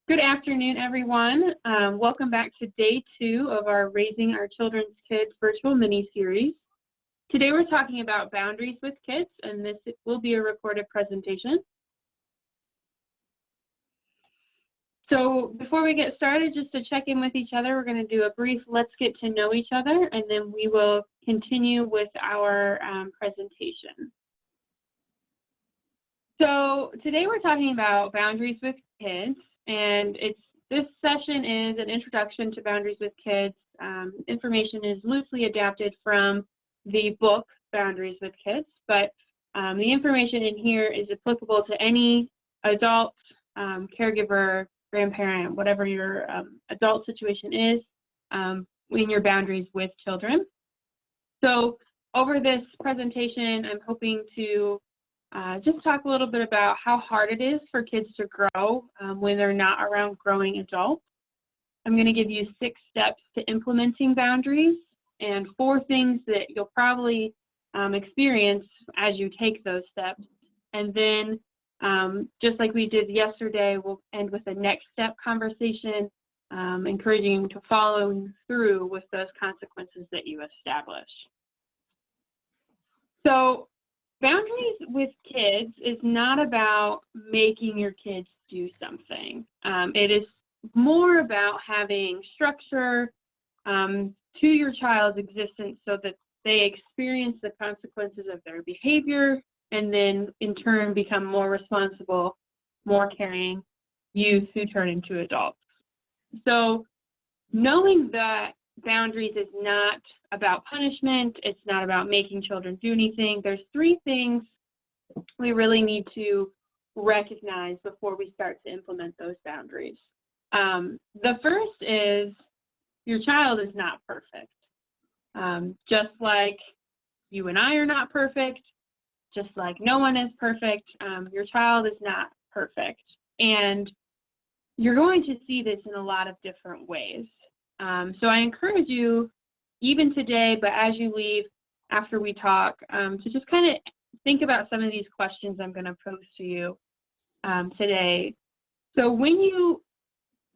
Good afternoon, everyone. Welcome back to day 2 of our Raising Our Children's Kids virtual mini-series. Today we're talking about boundaries with kids, and this will be a recorded presentation. So before we get started, just to check in with each other, we're going to do a brief let's get to know each other, and then we will continue with our presentation. So today we're talking about boundaries with kids, and this session is an introduction to boundaries with kids. Information is loosely adapted from the book Boundaries with Kids, but the information in here is applicable to any adult, caregiver, grandparent, whatever your adult situation is in your boundaries with children. So over this presentation, I'm hoping to just talk a little bit about how hard it is for kids to grow when they're not around growing adults. I'm going to give you 6 steps to implementing boundaries and 4 things that you'll probably experience as you take those steps. And then, just like we did yesterday, we'll end with a next step conversation, encouraging you to follow through with those consequences that you establish. So, boundaries with kids is not about making your kids do something. It is more about having structure to your child's existence so that they experience the consequences of their behavior and then in turn become more responsible, more caring youth who turn into adults. So knowing that boundaries is not about punishment, it's not about making children do anything. There's 3 things we really need to recognize before we start to implement those boundaries. The first is your child is not perfect. Just like you and I are not perfect, just like no one is perfect, your child is not perfect. And you're going to see this in a lot of different ways. So I encourage you, even today, but as you leave after we talk, to just kind of think about some of these questions I'm going to pose to you today. So when you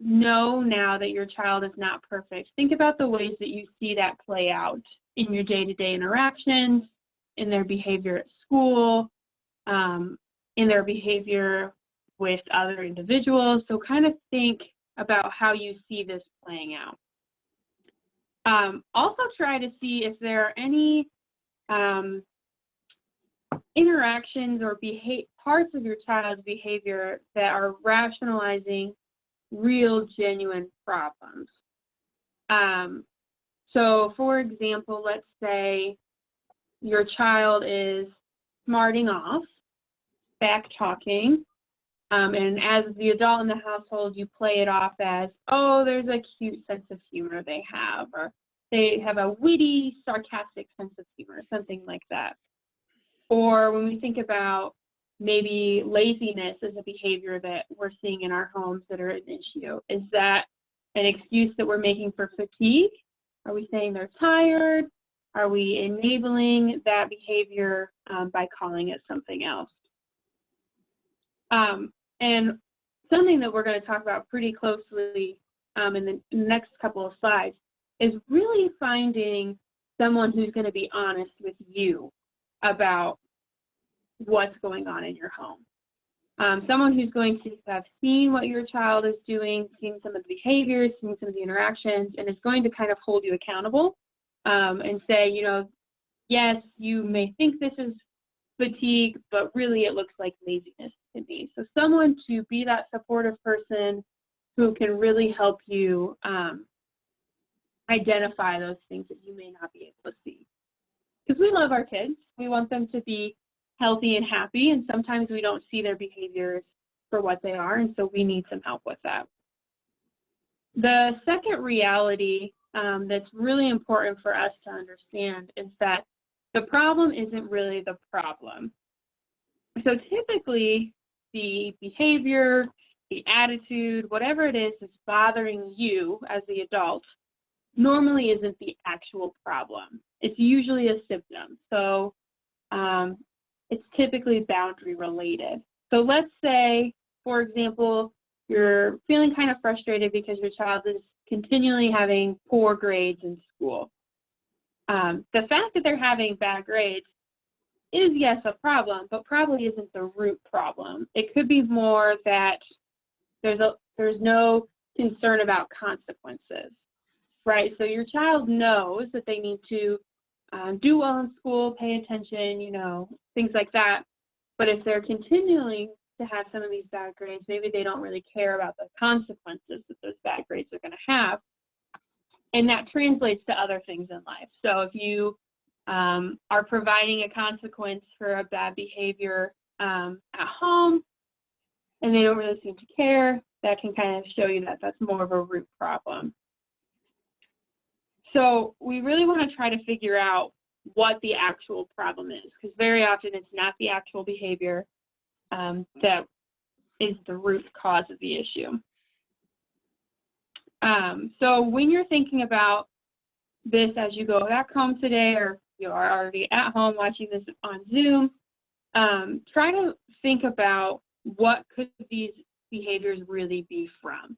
know now that your child is not perfect, think about the ways that you see that play out in your day-to-day interactions, in their behavior at school, in their behavior with other individuals. So kind of think about how you see this playing out. Also try to see if there are any interactions or parts of your child's behavior that are rationalizing real, genuine problems. So for example, let's say your child is smarting off, back-talking, and as the adult in the household, you play it off as, oh, there's a cute sense of humor they have, or they have a witty, sarcastic sense of humor, something like that. Or when we think about maybe laziness as a behavior that we're seeing in our homes that are an issue, is that an excuse that we're making for fatigue? Are we saying they're tired? Are we enabling that behavior by calling it something else? And something that we're going to talk about pretty closely in the next couple of slides is really finding someone who's going to be honest with you about what's going on in your home. Someone who's going to have seen what your child is doing, seen some of the behaviors, seen some of the interactions, and is going to kind of hold you accountable and say, you know, yes, you may think this is fatigue, but really it looks like laziness to me. So someone to be that supportive person who can really help you identify those things that you may not be able to see. Because we love our kids. We want them to be healthy and happy, and sometimes we don't see their behaviors for what they are, and so we need some help with that. The second reality that's really important for us to understand is that the problem isn't really the problem. So typically, the behavior, the attitude, whatever it is that's bothering you as the adult, normally isn't the actual problem. It's usually a symptom. So it's typically boundary related. So let's say, for example, you're feeling kind of frustrated because your child is continually having poor grades in school. The fact that they're having bad grades is, yes, a problem, but probably isn't the root problem. It could be more that there's no concern about consequences, right? So your child knows that they need to do well in school, pay attention, things like that. But if they're continuing to have some of these bad grades, maybe they don't really care about the consequences that those bad grades are going to have. And that translates to other things in life. So if you are providing a consequence for a bad behavior at home and they don't really seem to care, that can kind of show you that that's more of a root problem. So we really want to try to figure out what the actual problem is, because very often it's not the actual behavior that is the root cause of the issue. So when you're thinking about this as you go back home today, or you are already at home watching this on Zoom, try to think about what could these behaviors really be from.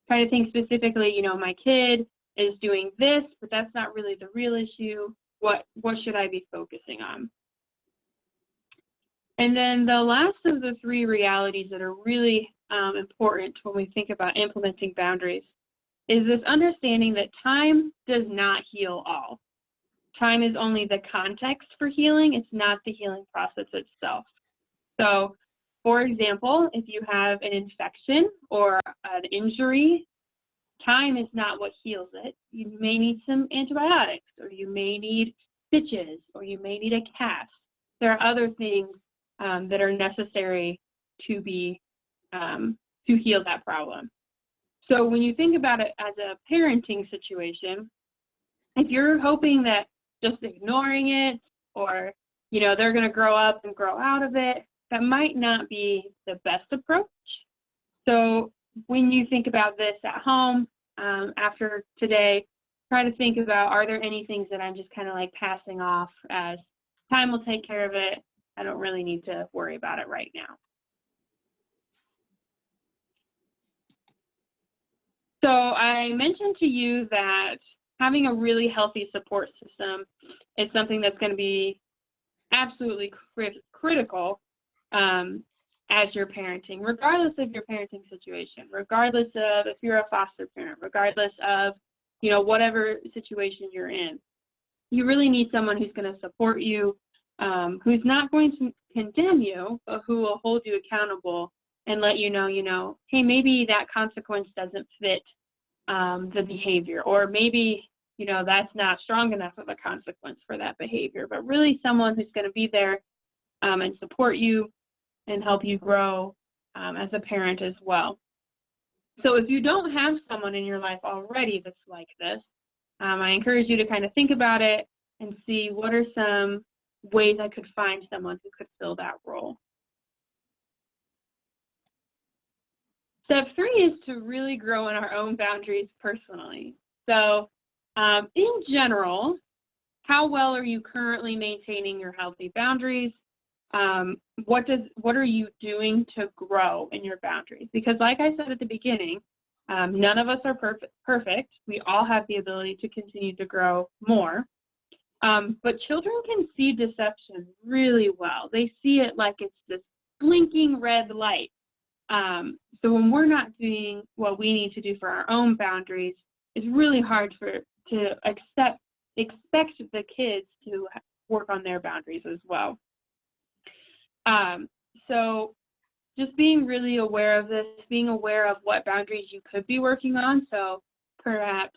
Try to think specifically, my kid is doing this, but that's not really the real issue. What should I be focusing on? And then the last of the three realities that are really important when we think about implementing boundaries is this understanding that time does not heal all. Time is only the context for healing. It's not the healing process itself. So, for example, if you have an infection or an injury, time is not what heals it. You may need some antibiotics, or you may need stitches, or you may need a cast. There are other things that are necessary to heal that problem. So when you think about it as a parenting situation, if you're hoping that just ignoring it, or they're going to grow up and grow out of it, that might not be the best approach. So when you think about this at home after today, try to think about, are there any things that I'm just kind of like passing off as time will take care of it? I don't really need to worry about it right now. So I mentioned to you that having a really healthy support system is something that's going to be absolutely critical as you're parenting, regardless of your parenting situation, regardless of if you're a foster parent, regardless of, whatever situation you're in. You really need someone who's going to support you, who's not going to condemn you, but who will hold you accountable and let you know, hey, maybe that consequence doesn't fit the behavior, or maybe, that's not strong enough of a consequence for that behavior, but really someone who's going to be there and support you and help you grow as a parent as well. So if you don't have someone in your life already that's like this, I encourage you to kind of think about it and see what are some ways I could find someone who could fill that role. Step 3 is to really grow in our own boundaries personally. So in general, how well are you currently maintaining your healthy boundaries? What are you doing to grow in your boundaries? Because like I said at the beginning, none of us are perfect. We all have the ability to continue to grow more. But children can see deception really well. They see it like it's this blinking red light. So when we're not doing what we need to do for our own boundaries, it's really hard to expect the kids to work on their boundaries as well. So just being really aware of this, being aware of what boundaries you could be working on. So perhaps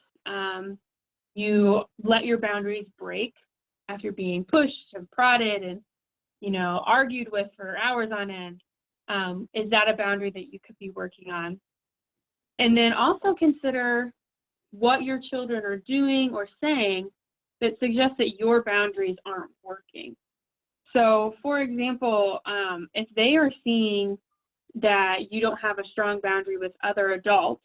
you let your boundaries break after being pushed and prodded and, argued with for hours on end. Is that a boundary that you could be working on? And then also consider what your children are doing or saying that suggests that your boundaries aren't working. So, for example, if they are seeing that you don't have a strong boundary with other adults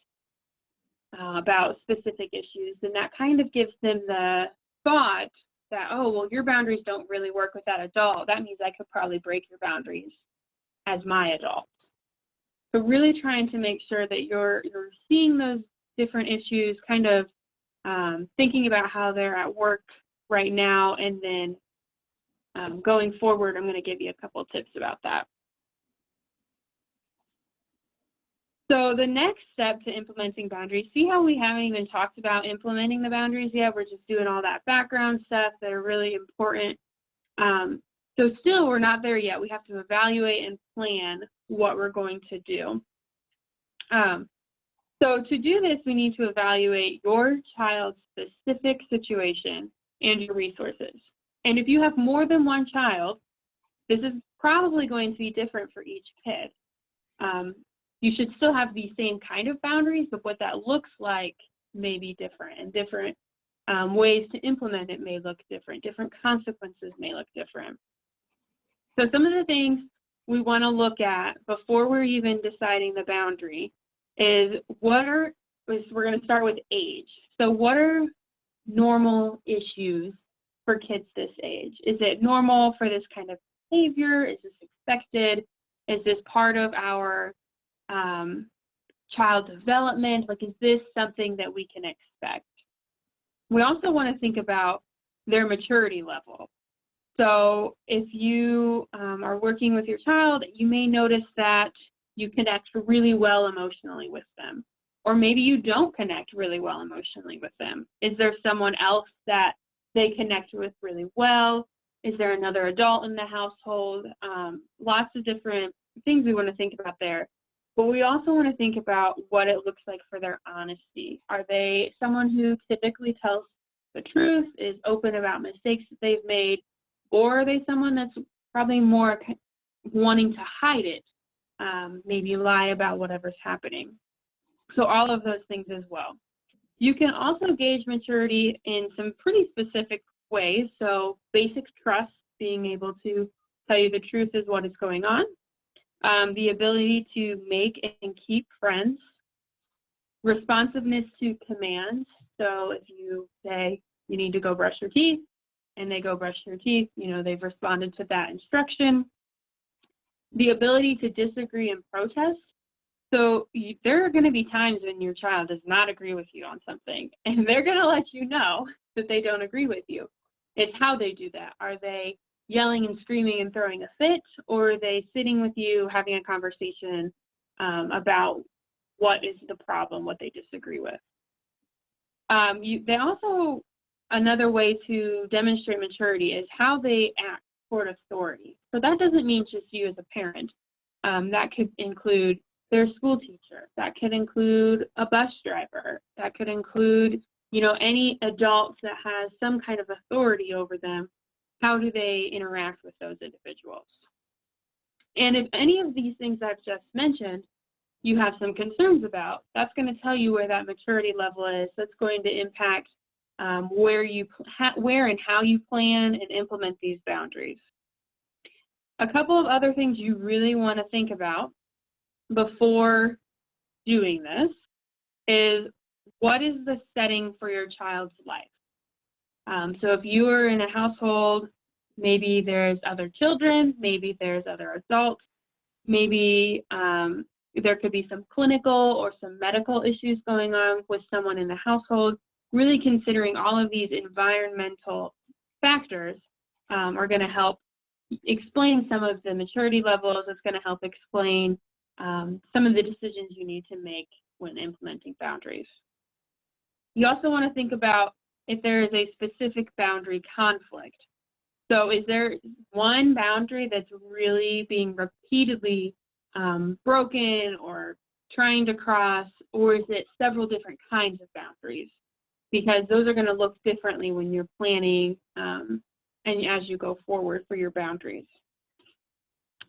about specific issues, then that kind of gives them the thought that, oh, well, your boundaries don't really work with that adult. That means I could probably break your boundaries as my adult. So really trying to make sure that you're seeing those different issues, kind of thinking about how they're at work right now, and then going forward, I'm going to give you a couple tips about that. So the next step to implementing boundaries, see how we haven't even talked about implementing the boundaries yet? We're just doing all that background stuff that are really important. So still, we're not there yet. We have to evaluate and plan what we're going to do. So to do this, we need to evaluate your child's specific situation and your resources. And if you have more than one child, this is probably going to be different for each kid. You should still have the same kind of boundaries, but what that looks like may be different, and different ways to implement it may look different. Different consequences may look different. So some of the things we want to look at before we're even deciding the boundary is we're going to start with age. So what are normal issues for kids this age? Is it normal for this kind of behavior? Is this expected? Is this part of our child development? Like, is this something that we can expect? We also want to think about their maturity level. So if you are working with your child, you may notice that you connect really well emotionally with them, or maybe you don't connect really well emotionally with them. Is there someone else that they connect with really well? Is there another adult in the household? Lots of different things we want to think about there. But we also want to think about what it looks like for their honesty. Are they someone who typically tells the truth, is open about mistakes that they've made, or are they someone that's probably more wanting to hide it, maybe lie about whatever's happening? So all of those things as well. You can also gauge maturity in some pretty specific ways. So basic trust, being able to tell you the truth is what is going on. The ability to make and keep friends. Responsiveness to commands. So if you say you need to go brush your teeth and they go brush their teeth, you know, they've responded to that instruction. The ability to disagree and protest. So there are going to be times when your child does not agree with you on something, and they're going to let you know that they don't agree with you. It's how they do that. Are they yelling and screaming and throwing a fit, or are they sitting with you having a conversation about what is the problem, what they disagree with? They also, another way to demonstrate maturity is how they act toward authority. So that doesn't mean just you as a parent. That could include their school teacher. That could include a bus driver. That could include, you know, any adult that has some kind of authority over them. How do they interact with those individuals? And if any of these things I've just mentioned, you have some concerns about, that's going to tell you where that maturity level is. That's going to impact where and how you plan and implement these boundaries. A couple of other things you really want to think about before doing this is, what is the setting for your child's life? So if you are in a household, maybe there's other children, maybe there's other adults, maybe there could be some clinical or some medical issues going on with someone in the household. Really considering all of these environmental factors are going to help explain some of the maturity levels. It's going to help explain some of the decisions you need to make when implementing boundaries. You also want to think about if there is a specific boundary conflict. So is there one boundary that's really being repeatedly broken or trying to cross, or is it several different kinds of boundaries? Because those are going to look differently when you're planning and as you go forward for your boundaries.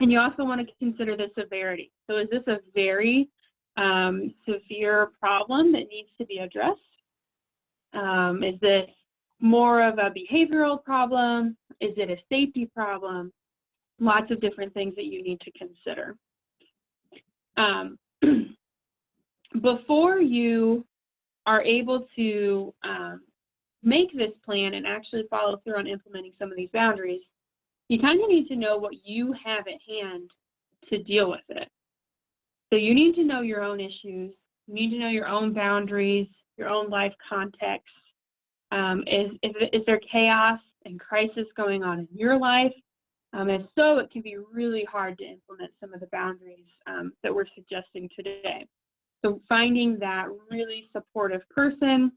And you also want to consider the severity. So is this a very severe problem that needs to be addressed? Is this more of a behavioral problem? Is it a safety problem? Lots of different things that you need to consider. Before you are able to make this plan and actually follow through on implementing some of these boundaries, you kind of need to know what you have at hand to deal with it. So you need to know your own issues. You need to know your own boundaries, your own life context. Is there chaos and crisis going on in your life? If so, it can be really hard to implement some of the boundaries that we're suggesting today. So finding that really supportive person,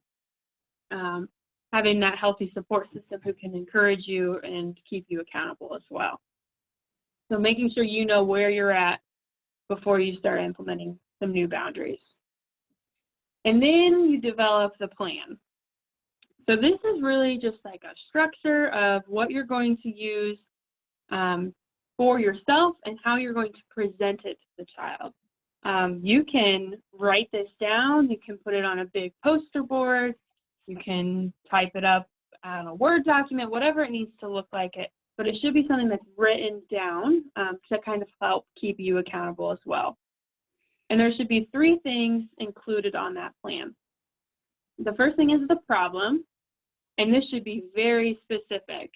having that healthy support system who can encourage you and keep you accountable as well. So making sure you know where you're at before you start implementing some new boundaries. And then you develop the plan. So this is really just like a structure of what you're going to use for yourself and how you're going to present it to the child. You can write this down. You can put it on a big poster board. You can type it up on a Word document, whatever it needs to look like it. But it should be something that's written down to kind of help keep you accountable as well. And there should be 3 things included on that plan. The first thing is the problem, and this should be very specific.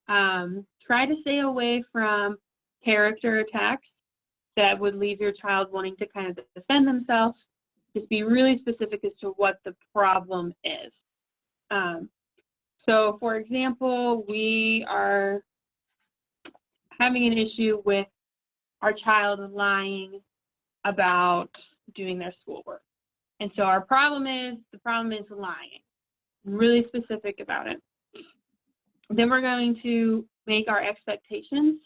Try to stay away from character attacks that would leave your child wanting to kind of defend themselves. Just be really specific as to what the problem is. So, for example, we are having an issue with our child lying about doing their schoolwork. And so the problem is lying. Really specific about it. Then we're going to make our expectations,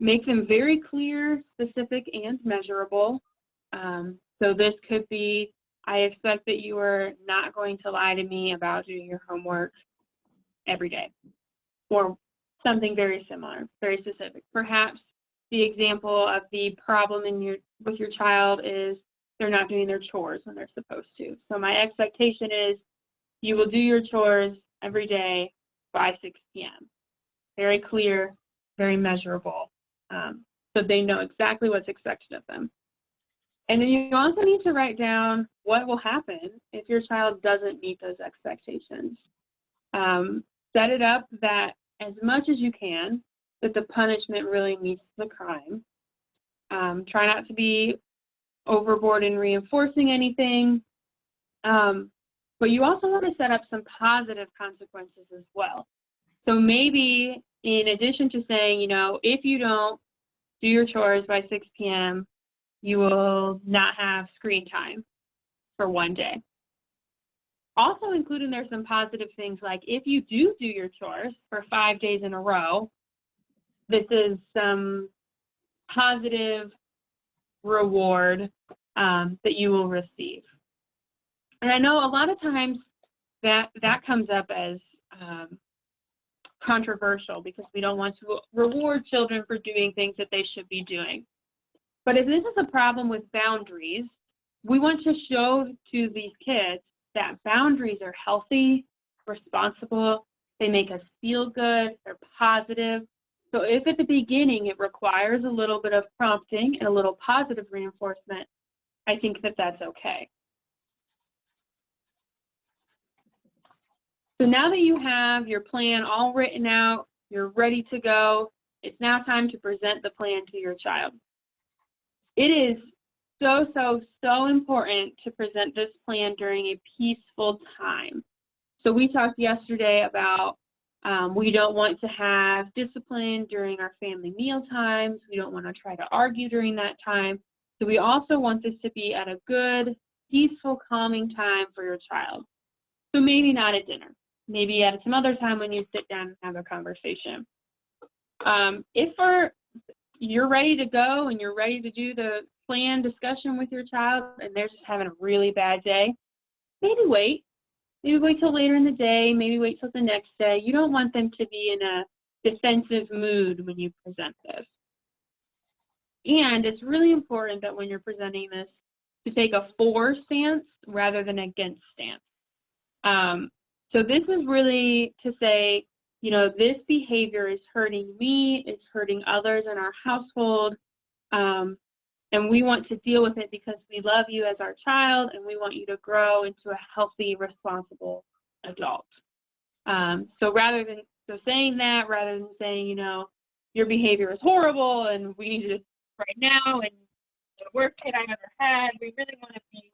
make them very clear, specific, and measurable. So this could be, I expect that you are not going to lie to me about doing your homework every day, or something very similar, very specific. Perhaps the example of the problem with your child is they're not doing their chores when they're supposed to. So my expectation is you will do your chores every day by 6 p.m. Very clear, very measurable, so they know exactly what's expected of them. And then you also need to write down what will happen if your child doesn't meet those expectations. Set it up that as much as you can, that the punishment really meets the crime. Try not to be overboard in reinforcing anything. But you also want to set up some positive consequences as well. So maybe in addition to saying, if you don't do your chores by 6 p.m., you will not have screen time for one day. Also include in there some positive things like if you do your chores for 5 days in a row, this is some positive reward that you will receive. And I know a lot of times that comes up as controversial because we don't want to reward children for doing things that they should be doing. But if this is a problem with boundaries, we want to show to these kids that boundaries are healthy, responsible, they make us feel good, they're positive. So if at the beginning it requires a little bit of prompting and a little positive reinforcement, I think that that's okay. So now that you have your plan all written out, you're ready to go, it's now time to present the plan to your child. It is so important to present this plan during a peaceful time. So we talked yesterday about we don't want to have discipline during our family meal times. We don't want to try to argue during that time. So we also want this to be at a good, peaceful, calming time for your child. So maybe not at dinner. Maybe at some other time when you sit down and have a conversation. If you're ready to go and you're ready to do the plan discussion with your child and they're just having a really bad day, maybe wait. Maybe wait till later in the day, maybe wait till the next day. You don't want them to be in a defensive mood when you present this. And it's really important that when you're presenting this to take a for stance rather than against stance. So this is really to say, this behavior is hurting me, it's hurting others in our household, and we want to deal with it because we love you as our child and we want you to grow into a healthy, responsible adult. So saying that, rather than saying, your behavior is horrible and we need to do it right now and the worst kid I've ever had. We really want to be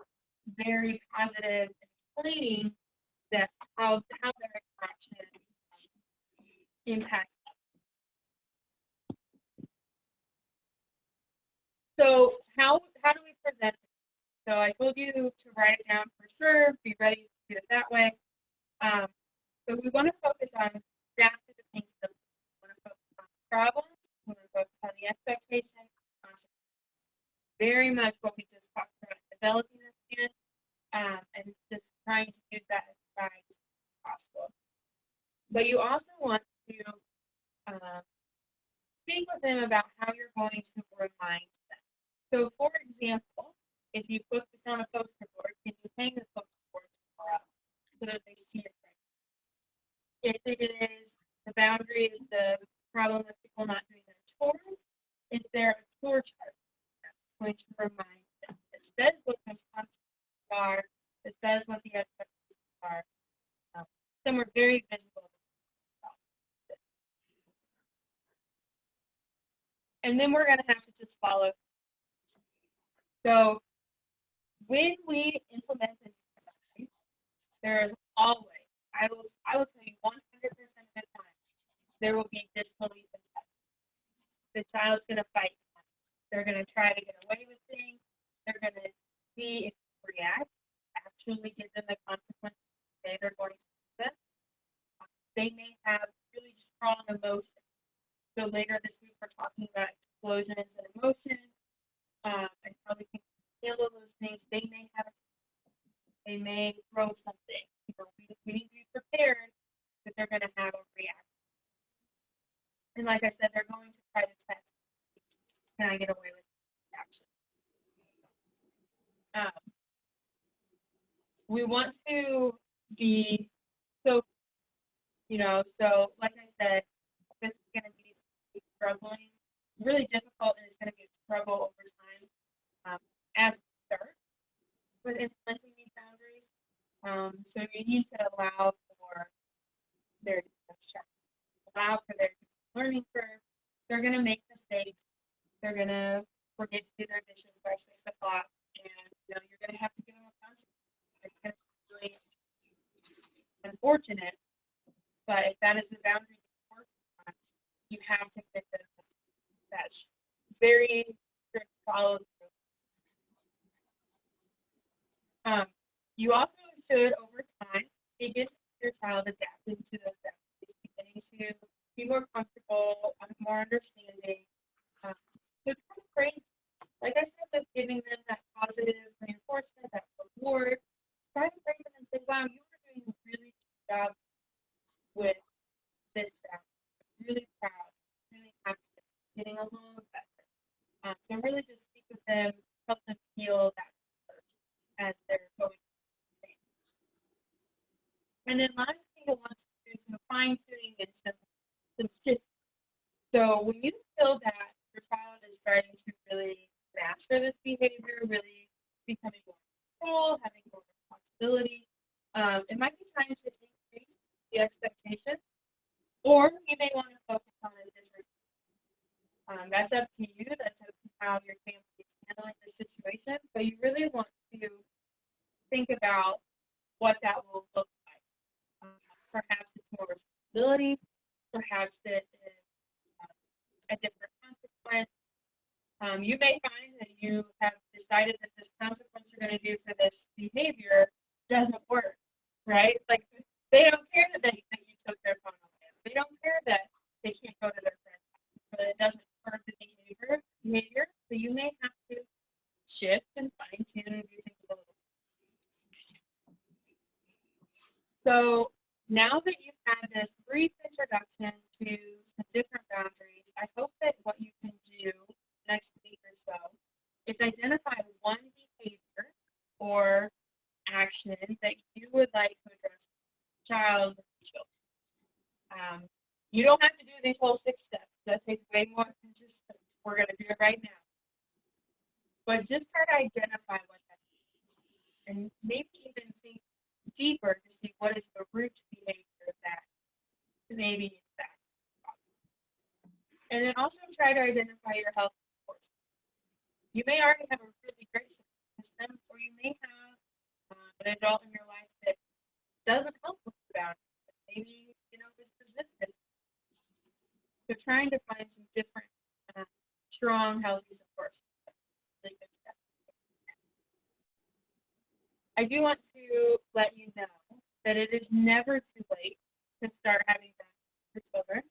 very positive and explaining that how their interaction impacts. So how do we present it? So I told you to write it down for sure. Be ready to do it that way. So we want to focus on drafting the things that we want to focus on the problem. We want to focus on the expectation. Very much what we just talked about, developing this unit, and just trying to use that as guide as possible. But you also want to speak with them about how you're going to remind them. So, for example, if you put this on a poster board, can you hang the poster board up so that they see it? If it is the boundary is the problem with people not doing their chores, is there a chore chart that's going to remind them? It says what the consequences are, it says what the expectations are. Some are very visible. And then we're going to have to just follow. So when we implement the new there is always, I will tell you 100% of the time, there will be disbelief in that. The child's going to fight. They're going to try to get away with things. They're going to see if you react, actually give them the consequences they're going to do this. They may have really strong emotions. So later this week, we're talking about explosions and emotions and how we can handle those things. They may throw something. We need to be prepared that they're going to have a reaction. And like I said, they're going to try to test, can I get away with action? We want to be so like I said, this is going to be struggling, really difficult, and it's going to be a struggle over time as we start with implementing these boundaries. So you need to allow for their discussion, allow for their learning curve. They're going to make mistakes. They're going to forget to do their dishes by 6 o'clock, and you're going to have to give them a consequence. It's going to be really unfortunate, but if that is the boundary you're working on, you have to get that very strict follow through. You also should, over time, begin to your child adapting to those boundaries, beginning to be more comfortable, more understanding. So it's kind of great. Like I said, just giving them that positive reinforcement, that reward. Try to bring them and say, wow, you were doing a really good job with this boundary. I'm really proud, really happy, getting along better. So really just speak with them, help them feel that as they're going through things. And then last thing I want to do is some fine tuning and some shifts. So when you feel that your child is starting to really master this behavior, really becoming more control, having more responsibility, it might be time to increase the expectation, or you may want to focus on a different. That's up to you. That's up to how your family is handling the situation. But you really want to think about what that will look like. Perhaps it's more responsibility. Perhaps it is a different consequence. You may find that you have decided that this consequence you're going to do for this behavior doesn't work, right? Like they don't care that you took their phone away. They don't care that they can't go to their friends' house, but it doesn't hurt the behavior. So you may have to shift and fine tune and do things a little. So now that you've had this brief introduction to some different boundaries, I hope that what you can do next week or so is identify one behavior or action that you would like to address child or children. You don't have to do these whole 6 steps. That takes way more than just we're going to do it right now. But just try to identify what that is, and maybe even think deeper to see what is the root behavior that maybe is that. And then also try to identify your health supports. You may already have a really great support system, or you may have an adult in your life that doesn't help with the boundaries. Maybe, there's resistance. So trying to find some different, strong, healthy support systems is a really good step. I do want to let you know that it is never too late to start having boundaries for children,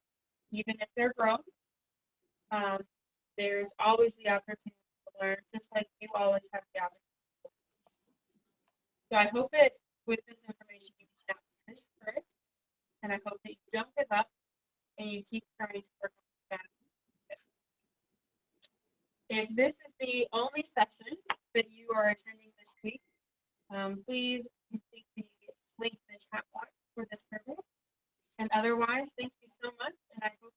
even if they're grown. There's always the opportunity to learn, just like you always have the opportunity. So I hope that with this information you can not be discouraged, and I hope that you don't give up and you keep trying to work on that. If this is the only session that you are attending this week, please complete the link in the chat box for this survey. And otherwise, thank you so much, and I hope